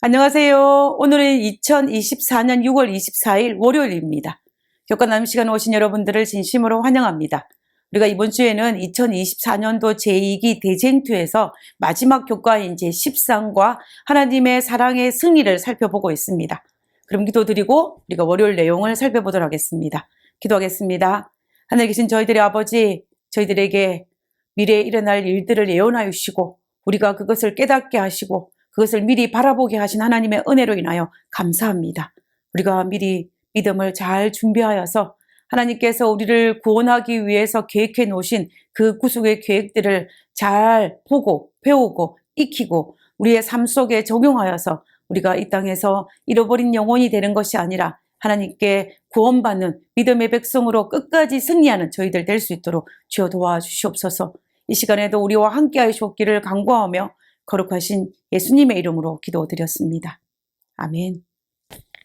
안녕하세요. 오늘은 2024년 6월 24일 월요일입니다. 교과 나눔 시간 오신 여러분들을 진심으로 환영합니다. 우리가 이번 주에는 2024년도 제2기 대쟁투에서 마지막 교과인 제13과 하나님의 사랑의 승리를 살펴보고 있습니다. 그럼 기도드리고 우리가 월요일 내용을 살펴보도록 하겠습니다. 기도하겠습니다. 하늘에 계신 저희들의 아버지, 저희들에게 미래에 일어날 일들을 예언하여 주시고 우리가 그것을 깨닫게 하시고 그것을 미리 바라보게 하신 하나님의 은혜로 인하여 감사합니다. 우리가 미리 믿음을 잘 준비하여서 하나님께서 우리를 구원하기 위해서 계획해 놓으신 그 구속의 계획들을 잘 보고 배우고 익히고 우리의 삶 속에 적용하여서 우리가 이 땅에서 잃어버린 영혼이 되는 것이 아니라 하나님께 구원받는 믿음의 백성으로 끝까지 승리하는 저희들 될 수 있도록 주여 도와주시옵소서. 이 시간에도 우리와 함께 하시옵기를 간구하며 거룩하신 예수님의 이름으로 기도드렸습니다. 아멘.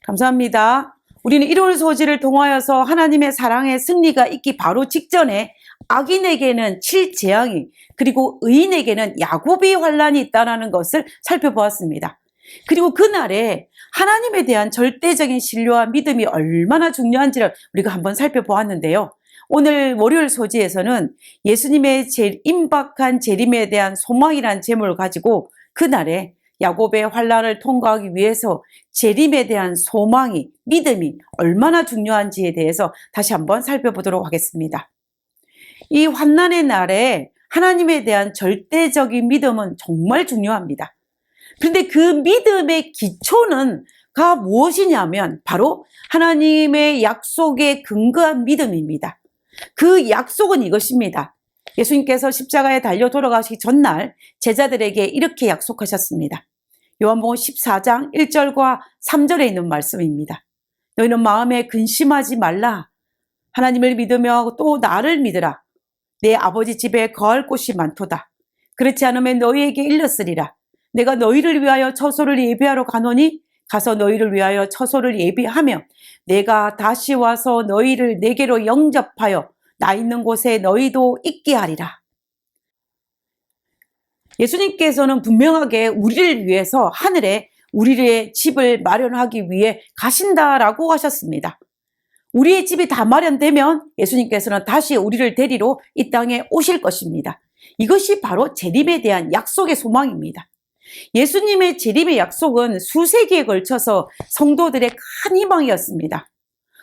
감사합니다. 우리는 일월 소지를 통하여서 하나님의 사랑의 승리가 있기 바로 직전에 악인에게는 칠재앙이 그리고 의인에게는 야곱이 환란이 있다는 것을 살펴보았습니다. 그리고 그날에 하나님에 대한 절대적인 신뢰와 믿음이 얼마나 중요한지를 우리가 한번 살펴보았는데요. 오늘 월요일 소지에서는 예수님의 임박한 재림에 대한 소망이란 제목을 가지고 그날에 야곱의 환란을 통과하기 위해서 재림에 대한 소망이, 믿음이 얼마나 중요한지에 대해서 다시 한번 살펴보도록 하겠습니다. 이 환난의 날에 하나님에 대한 절대적인 믿음은 정말 중요합니다. 그런데 그 믿음의 기초는 무엇이냐면 바로 하나님의 약속에 근거한 믿음입니다. 그 약속은 이것입니다. 예수님께서 십자가에 달려 돌아가시기 전날 제자들에게 이렇게 약속하셨습니다. 요한복음 14장 1절과 3절에 있는 말씀입니다. 너희는 마음에 근심하지 말라. 하나님을 믿으며 또 나를 믿으라. 내 아버지 집에 거할 곳이 많도다. 그렇지 않으면 너희에게 일렀으리라. 내가 너희를 위하여 처소를 예비하러 가노니 가서 너희를 위하여 처소를 예비하며 내가 다시 와서 너희를 내게로 영접하여 나 있는 곳에 너희도 있게 하리라. 예수님께서는 분명하게 우리를 위해서 하늘에 우리의 집을 마련하기 위해 가신다라고 하셨습니다. 우리의 집이 다 마련되면 예수님께서는 다시 우리를 데리러 이 땅에 오실 것입니다. 이것이 바로 재림에 대한 약속의 소망입니다. 예수님의 재림의 약속은 수세기에 걸쳐서 성도들의 큰 희망이었습니다.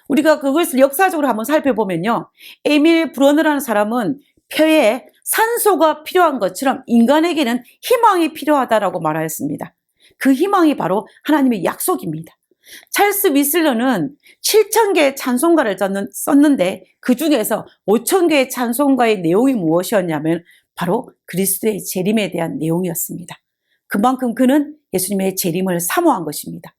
우리가 그것을 역사적으로 한번 살펴보면요. 에밀 브로너라는 사람은 폐에 산소가 필요한 것처럼 인간에게는 희망이 필요하다라고 말하였습니다. 그 희망이 바로 하나님의 약속입니다. 찰스 위슬러는 7,000개의 찬송가를 썼는데 그 중에서 5,000개의 찬송가의 내용이 무엇이었냐면 바로 그리스도의 재림에 대한 내용이었습니다. 그만큼 그는 예수님의 재림을 사모한 것입니다.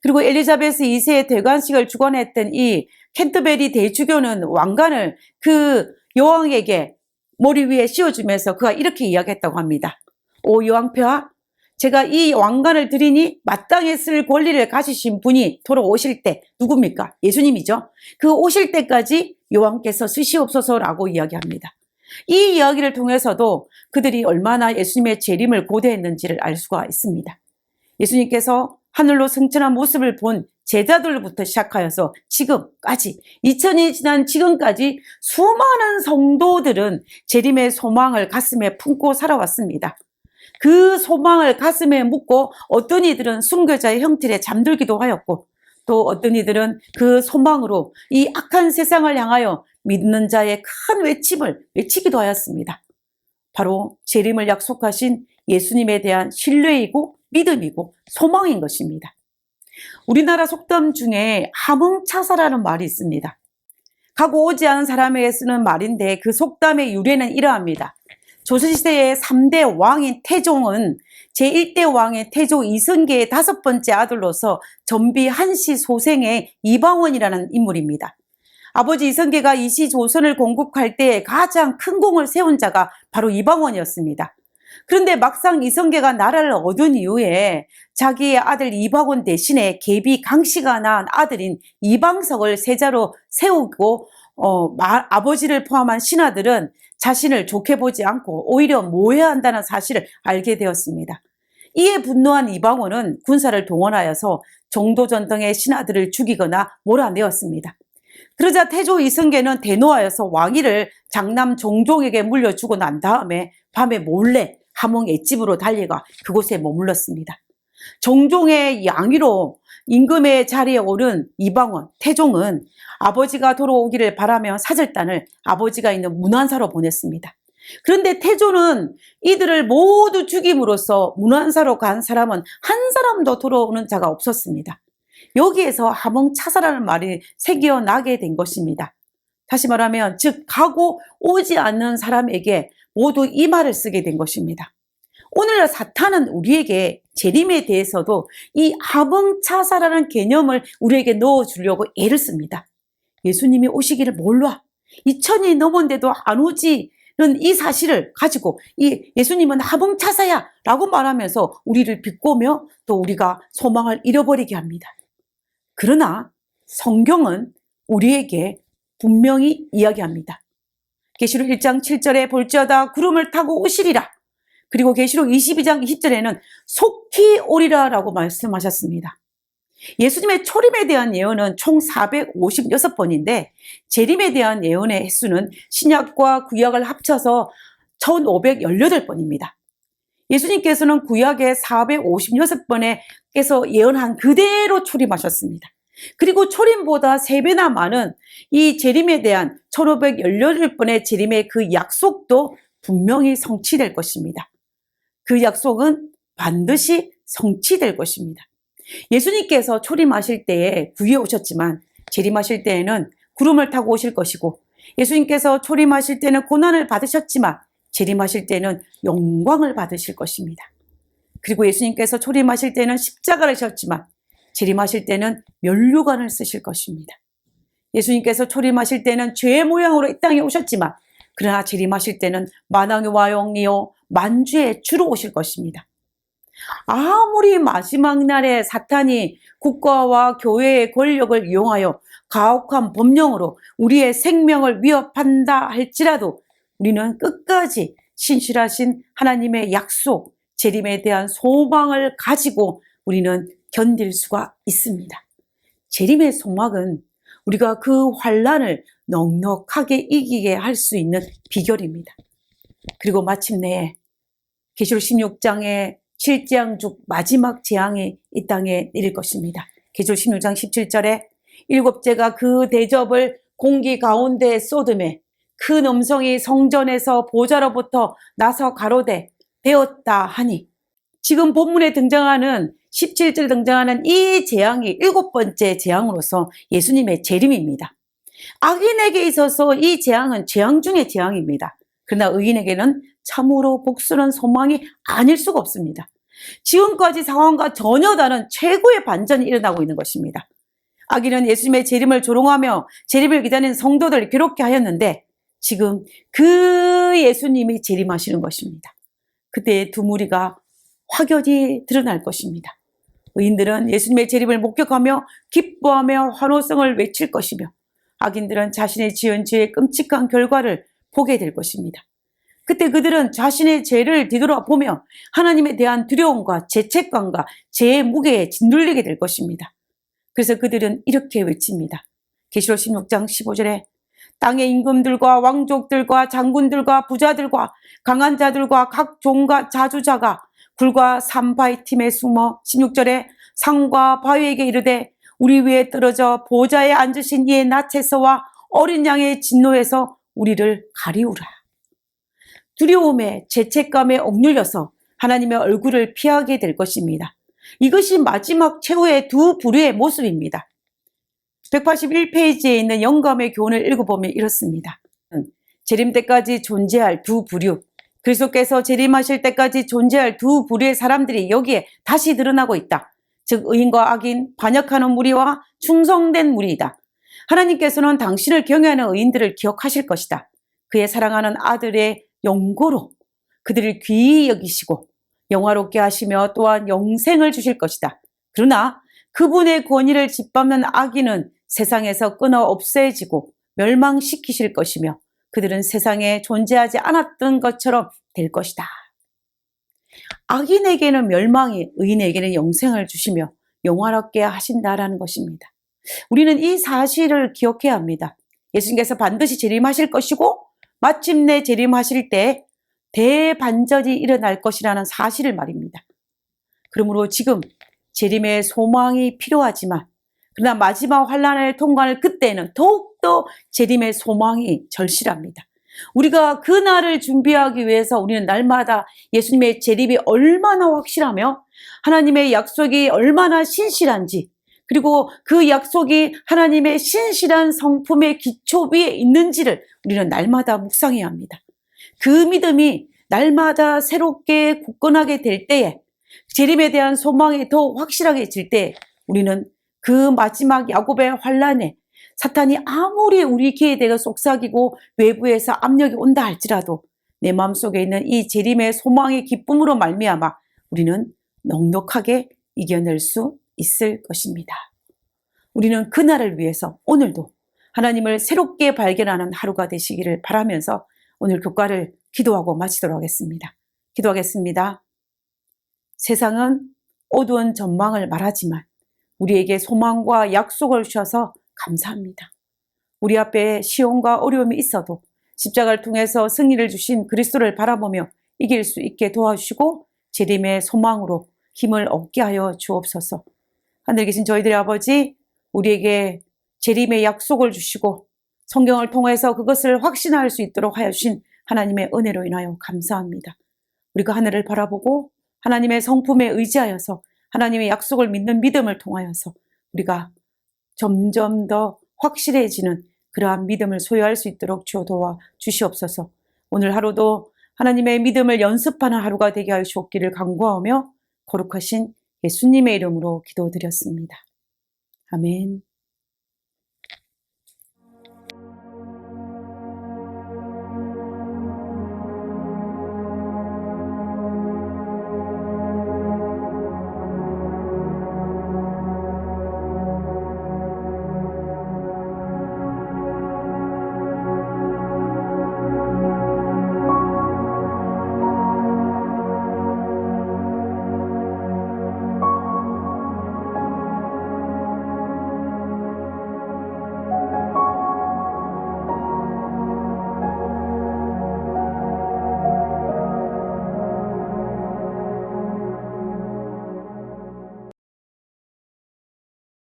그리고 엘리자베스 2세의 대관식을 주관했던 이 캔터베리 대주교는 왕관을 그 여왕에게 머리 위에 씌워주면서 그가 이렇게 이야기했다고 합니다. 오 여왕폐하, 제가 이 왕관을 드리니 마땅히 쓸 권리를 가지신 분이 돌아오실 때 누굽니까? 예수님이죠. 그 오실 때까지 여왕께서 쓰시옵소서라고 이야기합니다. 이 이야기를 통해서도 그들이 얼마나 예수님의 재림을 고대했는지를 알 수가 있습니다. 예수님께서 하늘로 승천한 모습을 본 제자들부터 시작하여서 지금까지 2000년이 지난 지금까지 수많은 성도들은 재림의 소망을 가슴에 품고 살아왔습니다. 그 소망을 가슴에 묻고 어떤 이들은 순교자의 형틀에 잠들기도 하였고 또 어떤 이들은 그 소망으로 이 악한 세상을 향하여 믿는 자의 큰 외침을 외치기도 하였습니다. 바로 재림을 약속하신 예수님에 대한 신뢰이고 믿음이고 소망인 것입니다. 우리나라 속담 중에 함흥차사라는 말이 있습니다. 가고 오지 않은 사람에게 쓰는 말인데 그 속담의 유래는 이러합니다. 조선시대의 3대 왕인 태종은 제1대 왕인 태조 이성계의 5번째 아들로서 전비 한시 소생의 이방원이라는 인물입니다. 아버지 이성계가 이시 조선을 건국할 때 가장 큰 공을 세운 자가 바로 이방원이었습니다. 그런데 막상 이성계가 나라를 얻은 이후에 자기의 아들 이방원 대신에 계비 강씨가 낳은 아들인 이방석을 세자로 세우고 아버지를 포함한 신하들은 자신을 좋게 보지 않고 오히려 모해한다는 사실을 알게 되었습니다. 이에 분노한 이방원은 군사를 동원하여서 정도전 등의 신하들을 죽이거나 몰아내었습니다. 그러자 태조 이승계는 대노하여서 왕위를 장남 정종에게 물려주고 난 다음에 밤에 몰래 함흥 엣집으로 달려가 그곳에 머물렀습니다. 정종의 양위로 임금의 자리에 오른 이방원, 태종은 아버지가 돌아오기를 바라며 사절단을 아버지가 있는 문안사로 보냈습니다. 그런데 태조는 이들을 모두 죽임으로써 문안사로 간 사람은 한 사람도 돌아오는 자가 없었습니다. 여기에서 함흥차사라는 말이 새겨나게 된 것입니다. 다시 말하면 즉 가고 오지 않는 사람에게 모두 이 말을 쓰게 된 것입니다. 오늘날 사탄은 우리에게 재림에 대해서도 이 함흥차사라는 개념을 우리에게 넣어주려고 애를 씁니다. 예수님이 오시기를 몰라 2000년이 넘었는데도 안 오지는 이 사실을 가지고 이 예수님은 함흥차사야 라고 말하면서 우리를 비꼬며 또 우리가 소망을 잃어버리게 합니다. 그러나 성경은 우리에게 분명히 이야기합니다. 계시록 1장 7절에 볼지어다 구름을 타고 오시리라. 그리고 계시록 22장 20절에는 속히 오리라 라고 말씀하셨습니다. 예수님의 초림에 대한 예언은 총 456번인데 재림에 대한 예언의 횟수는 신약과 구약을 합쳐서 1518번입니다. 예수님께서는 구약의 456번에서 예언한 그대로 초림하셨습니다. 그리고 초림보다 3배나 많은 이 재림에 대한 1518번의 재림의 그 약속도 분명히 성취될 것입니다. 그 약속은 반드시 성취될 것입니다. 예수님께서 초림하실 때에 구유에 오셨지만 재림하실 때에는 구름을 타고 오실 것이고 예수님께서 초림하실 때는 고난을 받으셨지만 재림하실 때는 영광을 받으실 것입니다. 그리고 예수님께서 초림하실 때는 십자가를 지셨지만 재림하실 때는 면류관을 쓰실 것입니다. 예수님께서 초림하실 때는 죄의 모양으로 이 땅에 오셨지만 그러나 재림하실 때는 만왕의 왕이요 만주의 주로 오실 것입니다. 아무리 마지막 날에 사탄이 국가와 교회의 권력을 이용하여 가혹한 법령으로 우리의 생명을 위협한다 할지라도 우리는 끝까지 신실하신 하나님의 약속, 재림에 대한 소망을 가지고 우리는 견딜 수가 있습니다. 재림의 소망은 우리가 그 환난을 넉넉하게 이기게 할 수 있는 비결입니다. 그리고 마침내 계시록 16장에 7재앙 중 마지막 재앙이 이 땅에 내릴 것입니다. 계시록 16장 17절에 7재가 그 대접을 공기 가운데 쏟음에 큰 음성이 성전에서 보좌로부터 나서 가로되 되었다 하니 지금 본문에 등장하는 17절에 등장하는 이 재앙이 7번째 재앙으로서 예수님의 재림입니다. 악인에게 있어서 이 재앙은 재앙 중의 재앙입니다. 그러나 의인에게는 참으로 복수는 소망이 아닐 수가 없습니다. 지금까지 상황과 전혀 다른 최고의 반전이 일어나고 있는 것입니다. 악인은 예수님의 재림을 조롱하며 재림을 기다리는 성도들을 괴롭게 하였는데 지금 그 예수님이 재림하시는 것입니다. 그때 두 무리가 확연히 드러날 것입니다. 의인들은 예수님의 재림을 목격하며 기뻐하며 환호성을 외칠 것이며 악인들은 자신의 지은 죄의 끔찍한 결과를 보게 될 것입니다. 그때 그들은 자신의 죄를 뒤돌아보며 하나님에 대한 두려움과 죄책감과 죄의 무게에 짓눌리게 될 것입니다. 그래서 그들은 이렇게 외칩니다. 계시록 16장 15절에 땅의 임금들과 왕족들과 장군들과 부자들과 강한 자들과 각 종과 자주자가 굴과 산바위 틈에 숨어 16절에 산과 바위에게 이르되 우리 위에 떨어져 보좌에 앉으신 이의 낯에서와 어린 양의 진노에서 우리를 가리우라. 두려움에 죄책감에 억눌려서 하나님의 얼굴을 피하게 될 것입니다. 이것이 마지막 최후의 두 부류의 모습입니다. 181페이지에 있는 영감의 교훈을 읽어보면 이렇습니다. 재림 때까지 존재할 두 부류, 그리스도께서 재림하실 때까지 존재할 두 부류의 사람들이 여기에 다시 드러나고 있다. 즉 의인과 악인, 반역하는 무리와 충성된 무리이다. 하나님께서는 당신을 경외하는 의인들을 기억하실 것이다. 그의 사랑하는 아들의 영고로 그들을 귀히 여기시고 영화롭게 하시며 또한 영생을 주실 것이다. 그러나 그분의 권위를 짓밟는 악인은 세상에서 끊어 없애지고 멸망시키실 것이며 그들은 세상에 존재하지 않았던 것처럼 될 것이다. 악인에게는 멸망이, 의인에게는 영생을 주시며 영원하게 하신다라는 것입니다. 우리는 이 사실을 기억해야 합니다. 예수님께서 반드시 재림하실 것이고 마침내 재림하실 때 대반전이 일어날 것이라는 사실을 말입니다. 그러므로 지금 재림의 소망이 필요하지만 그러나 마지막 환난을 통과할 그때는 더욱더 재림의 소망이 절실합니다. 우리가 그 날을 준비하기 위해서 우리는 날마다 예수님의 재림이 얼마나 확실하며 하나님의 약속이 얼마나 신실한지, 그리고 그 약속이 하나님의 신실한 성품의 기초 위에 있는지를 우리는 날마다 묵상해야 합니다. 그 믿음이 날마다 새롭게 굳건하게 될 때에, 재림에 대한 소망이 더 확실하게 질 때 우리는 그 마지막 야곱의 환난에 사탄이 아무리 우리 귀에 대고 속삭이고 외부에서 압력이 온다 할지라도 내 마음속에 있는 이 재림의 소망의 기쁨으로 말미암아 우리는 넉넉하게 이겨낼 수 있을 것입니다. 우리는 그날을 위해서 오늘도 하나님을 새롭게 발견하는 하루가 되시기를 바라면서 오늘 교과를 기도하고 마치도록 하겠습니다. 기도하겠습니다. 세상은 어두운 전망을 말하지만 우리에게 소망과 약속을 주셔서 감사합니다. 우리 앞에 시험과 어려움이 있어도 십자가를 통해서 승리를 주신 그리스도를 바라보며 이길 수 있게 도와주시고 재림의 소망으로 힘을 얻게 하여 주옵소서. 하늘에 계신 저희들의 아버지, 우리에게 재림의 약속을 주시고 성경을 통해서 그것을 확신할 수 있도록 하여 주신 하나님의 은혜로 인하여 감사합니다. 우리가 하늘을 바라보고 하나님의 성품에 의지하여서 하나님의 약속을 믿는 믿음을 통하여서 우리가 점점 더 확실해지는 그러한 믿음을 소유할 수 있도록 주어 도와 주시옵소서. 오늘 하루도 하나님의 믿음을 연습하는 하루가 되게 하여 주옵기를 간구하며 거룩하신 예수님의 이름으로 기도드렸습니다. 아멘.